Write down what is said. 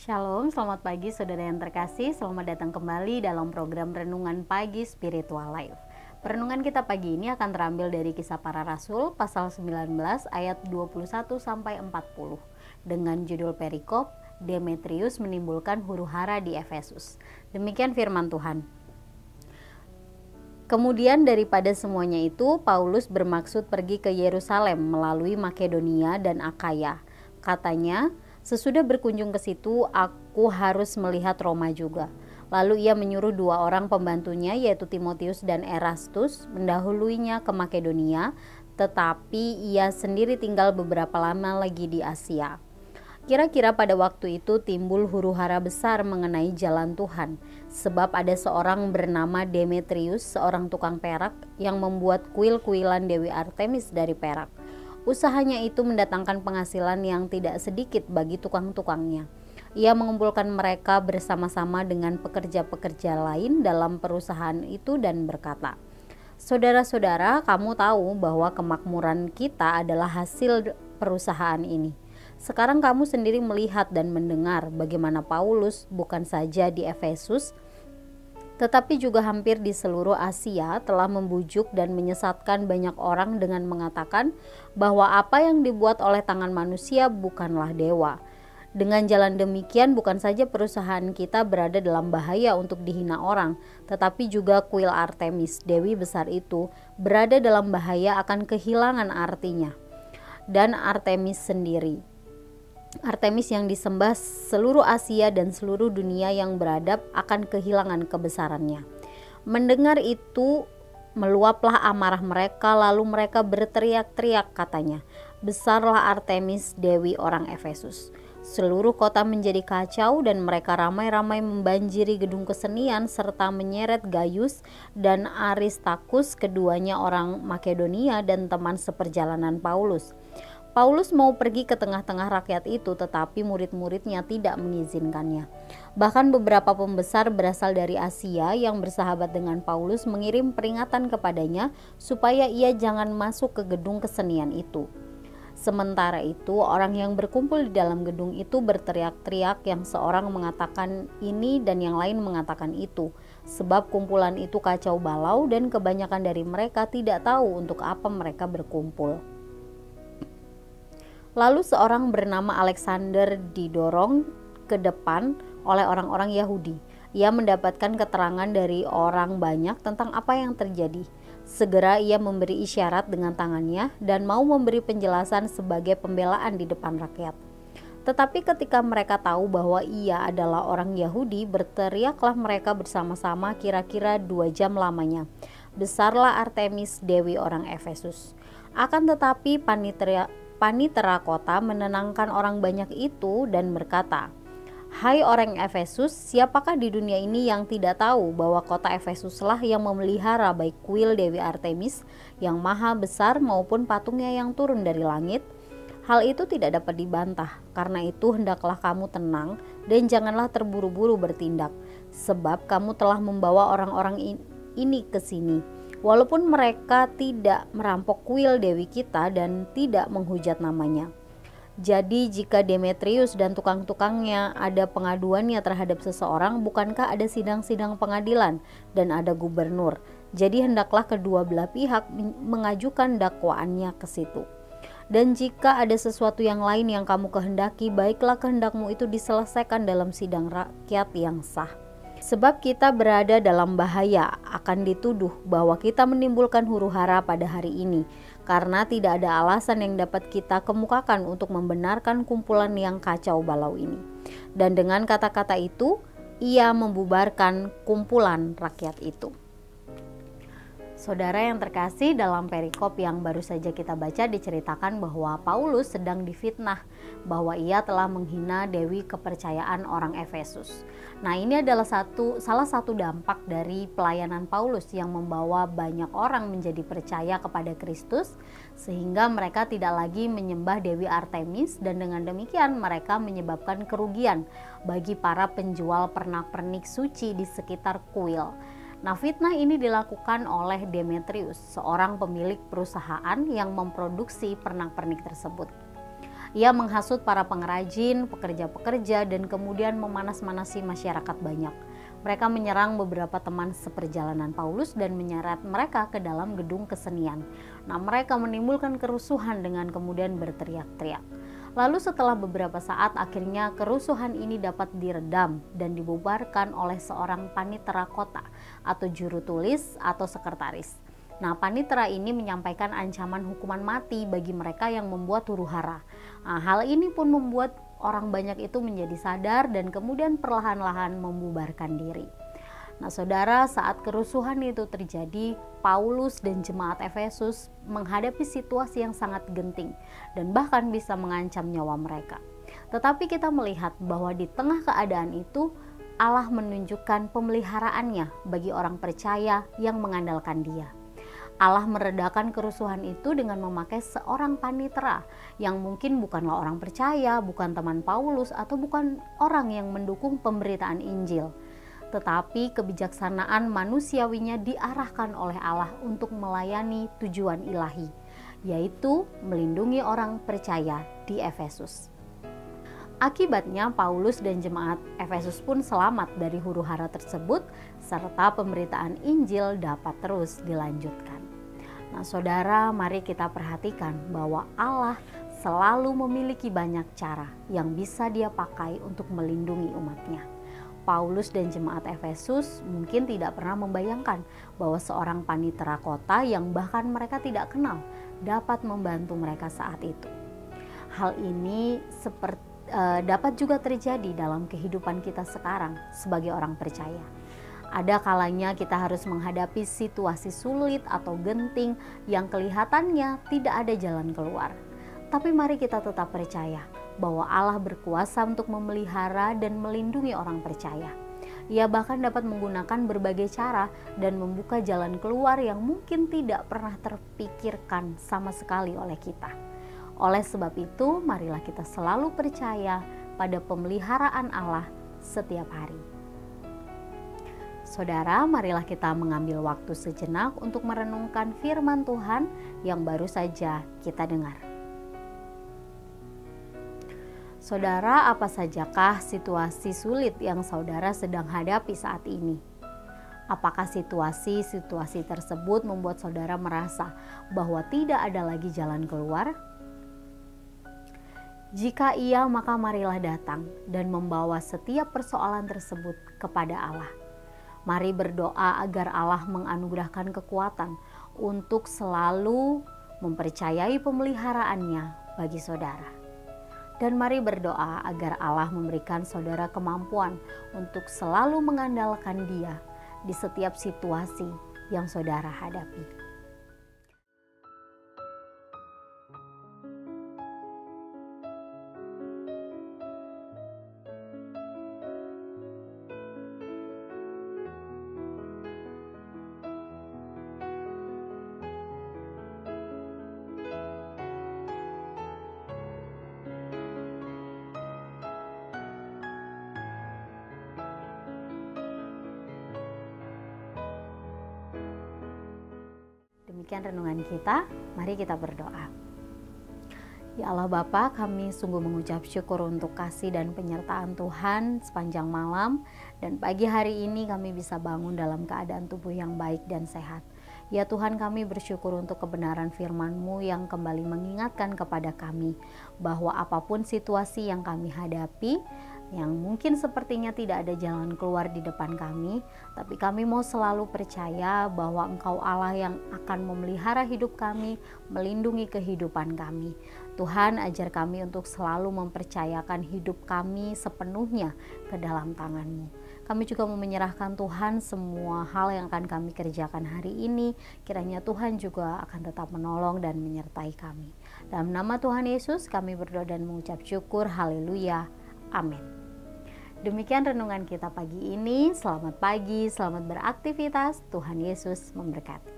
Shalom, selamat pagi saudara yang terkasih. Selamat datang kembali dalam program Renungan Pagi Spiritual Life. Perenungan kita pagi ini akan terambil dari Kisah Para Rasul pasal 19 ayat 21 sampai 40 dengan judul perikop Demetrius menimbulkan huru-hara di Efesus. Demikian firman Tuhan. Kemudian daripada semuanya itu, Paulus bermaksud pergi ke Yerusalem melalui Makedonia dan Akaya. Katanya, sesudah berkunjung ke situ, aku harus melihat Roma juga. Lalu ia menyuruh 2 orang pembantunya, yaitu Timotius dan Erastus, mendahuluinya ke Makedonia, tetapi ia sendiri tinggal beberapa lama lagi di Asia. Kira-kira pada waktu itu timbul huru-hara besar mengenai jalan Tuhan, sebab ada seorang bernama Demetrius, seorang tukang perak, yang membuat kuil-kuilan Dewi Artemis dari perak. Usahanya itu mendatangkan penghasilan yang tidak sedikit bagi tukang-tukangnya. Ia mengumpulkan mereka bersama-sama dengan pekerja-pekerja lain dalam perusahaan itu dan berkata, "Saudara-saudara, kamu tahu bahwa kemakmuran kita adalah hasil perusahaan ini. Sekarang kamu sendiri melihat dan mendengar bagaimana Paulus bukan saja di Efesus, tetapi juga hampir di seluruh Asia telah membujuk dan menyesatkan banyak orang dengan mengatakan bahwa apa yang dibuat oleh tangan manusia bukanlah dewa. Dengan jalan demikian bukan saja perusahaan kita berada dalam bahaya untuk dihina orang, tetapi juga kuil Artemis, dewi besar itu, berada dalam bahaya akan kehilangan artinya. Dan Artemis sendiri, Artemis yang disembah seluruh Asia dan seluruh dunia yang beradab akan kehilangan kebesarannya." Mendengar itu meluaplah amarah mereka, lalu mereka berteriak-teriak katanya, "Besarlah Artemis, dewi orang Efesus." Seluruh kota menjadi kacau dan mereka ramai-ramai membanjiri gedung kesenian serta menyeret Gaius dan Aristarkus, keduanya orang Makedonia dan teman seperjalanan Paulus. Paulus mau pergi ke tengah-tengah rakyat itu, tetapi murid-muridnya tidak mengizinkannya. Bahkan beberapa pembesar berasal dari Asia yang bersahabat dengan Paulus mengirim peringatan kepadanya supaya ia jangan masuk ke gedung kesenian itu. Sementara itu, orang yang berkumpul di dalam gedung itu berteriak-teriak, yang seorang mengatakan ini dan yang lain mengatakan itu, sebab kumpulan itu kacau balau dan kebanyakan dari mereka tidak tahu untuk apa mereka berkumpul. Lalu seorang bernama Alexander didorong ke depan oleh orang-orang Yahudi. Ia mendapatkan keterangan dari orang banyak tentang apa yang terjadi. Segera ia memberi isyarat dengan tangannya dan mau memberi penjelasan sebagai pembelaan di depan rakyat. Tetapi ketika mereka tahu bahwa ia adalah orang Yahudi, berteriaklah mereka bersama-sama kira-kira 2 jam lamanya, "Besarlah Artemis, dewi orang Efesus." Akan tetapi panitera kota menenangkan orang banyak itu dan berkata, "Hai orang Efesus, siapakah di dunia ini yang tidak tahu bahwa kota Efesuslah yang memelihara baik kuil Dewi Artemis yang maha besar maupun patungnya yang turun dari langit? Hal itu tidak dapat dibantah. Karena itu hendaklah kamu tenang dan janganlah terburu-buru bertindak, sebab kamu telah membawa orang-orang ini ke sini, walaupun mereka tidak merampok kuil dewi kita dan tidak menghujat namanya. Jadi jika Demetrius dan tukang-tukangnya ada pengaduannya terhadap seseorang, bukankah ada sidang-sidang pengadilan dan ada gubernur? Jadi hendaklah kedua belah pihak mengajukan dakwaannya ke situ. Dan jika ada sesuatu yang lain yang kamu kehendaki, baiklah kehendakmu itu diselesaikan dalam sidang rakyat yang sah. Sebab kita berada dalam bahaya akan dituduh bahwa kita menimbulkan huru-hara pada hari ini, karena tidak ada alasan yang dapat kita kemukakan untuk membenarkan kumpulan yang kacau balau ini." Dan dengan kata-kata itu, ia membubarkan kumpulan rakyat itu. Saudara yang terkasih, dalam perikop yang baru saja kita baca diceritakan bahwa Paulus sedang difitnah bahwa ia telah menghina dewi kepercayaan orang Efesus. Nah, ini adalah salah satu dampak dari pelayanan Paulus yang membawa banyak orang menjadi percaya kepada Kristus, sehingga mereka tidak lagi menyembah Dewi Artemis, dan dengan demikian mereka menyebabkan kerugian bagi para penjual pernak-pernik suci di sekitar kuil. Nah, fitnah ini dilakukan oleh Demetrius, seorang pemilik perusahaan yang memproduksi pernak-pernik tersebut. Ia menghasut para pengrajin, pekerja-pekerja, dan kemudian memanas-manasi masyarakat banyak. Mereka menyerang beberapa teman seperjalanan Paulus dan menyeret mereka ke dalam gedung kesenian. Nah, mereka menimbulkan kerusuhan dengan kemudian berteriak-teriak. Lalu setelah beberapa saat, akhirnya kerusuhan ini dapat diredam dan dibubarkan oleh seorang panitera kota atau juru tulis atau sekretaris. Nah, panitera ini menyampaikan ancaman hukuman mati bagi mereka yang membuat huru-hara. Nah, hal ini pun membuat orang banyak itu menjadi sadar dan kemudian perlahan-lahan membubarkan diri. Nah, saudara, saat kerusuhan itu terjadi, Paulus dan jemaat Efesus menghadapi situasi yang sangat genting dan bahkan bisa mengancam nyawa mereka. Tetapi kita melihat bahwa di tengah keadaan itu, Allah menunjukkan pemeliharaannya bagi orang percaya yang mengandalkan Dia. Allah meredakan kerusuhan itu dengan memakai seorang panitera yang mungkin bukanlah orang percaya, bukan teman Paulus, atau bukan orang yang mendukung pemberitaan Injil. Tetapi kebijaksanaan manusiawinya diarahkan oleh Allah untuk melayani tujuan ilahi, yaitu melindungi orang percaya di Efesus. Akibatnya Paulus dan jemaat Efesus pun selamat dari huru-hara tersebut, serta pemberitaan Injil dapat terus dilanjutkan. Nah, saudara, mari kita perhatikan bahwa Allah selalu memiliki banyak cara yang bisa Dia pakai untuk melindungi umatnya. Paulus dan jemaat Efesus mungkin tidak pernah membayangkan bahwa seorang panitera kota yang bahkan mereka tidak kenal dapat membantu mereka saat itu. Hal ini dapat juga terjadi dalam kehidupan kita sekarang sebagai orang percaya. Ada kalanya kita harus menghadapi situasi sulit atau genting yang kelihatannya tidak ada jalan keluar. Tapi mari kita tetap percaya bahwa Allah berkuasa untuk memelihara dan melindungi orang percaya. Ia bahkan dapat menggunakan berbagai cara dan membuka jalan keluar yang mungkin tidak pernah terpikirkan sama sekali oleh kita. Oleh sebab itu, marilah kita selalu percaya pada pemeliharaan Allah setiap hari. Saudara, marilah kita mengambil waktu sejenak untuk merenungkan firman Tuhan yang baru saja kita dengar. Saudara, apa sajakah situasi sulit yang saudara sedang hadapi saat ini? Apakah situasi-situasi tersebut membuat saudara merasa bahwa tidak ada lagi jalan keluar? Jika iya, maka marilah datang dan membawa setiap persoalan tersebut kepada Allah. Mari berdoa agar Allah menganugerahkan kekuatan untuk selalu mempercayai pemeliharaannya bagi saudara. Dan mari berdoa agar Allah memberikan saudara kemampuan untuk selalu mengandalkan Dia di setiap situasi yang saudara hadapi. Demikian renungan kita, mari kita berdoa. Ya Allah Bapa, kami sungguh mengucap syukur untuk kasih dan penyertaan Tuhan sepanjang malam, dan pagi hari ini kami bisa bangun dalam keadaan tubuh yang baik dan sehat. Ya Tuhan, kami bersyukur untuk kebenaran firman-Mu yang kembali mengingatkan kepada kami bahwa apapun situasi yang kami hadapi, yang mungkin sepertinya tidak ada jalan keluar di depan kami, tapi kami mau selalu percaya bahwa Engkau Allah yang akan memelihara hidup kami, melindungi kehidupan kami. Tuhan, ajar kami untuk selalu mempercayakan hidup kami sepenuhnya ke dalam tangan-Mu. Kami juga mau menyerahkan Tuhan semua hal yang akan kami kerjakan hari ini. Kiranya Tuhan juga akan tetap menolong dan menyertai kami. Dalam nama Tuhan Yesus kami berdoa dan mengucap syukur. Haleluya. Amin. Demikian renungan kita pagi ini. Selamat pagi, selamat beraktivitas. Tuhan Yesus memberkati.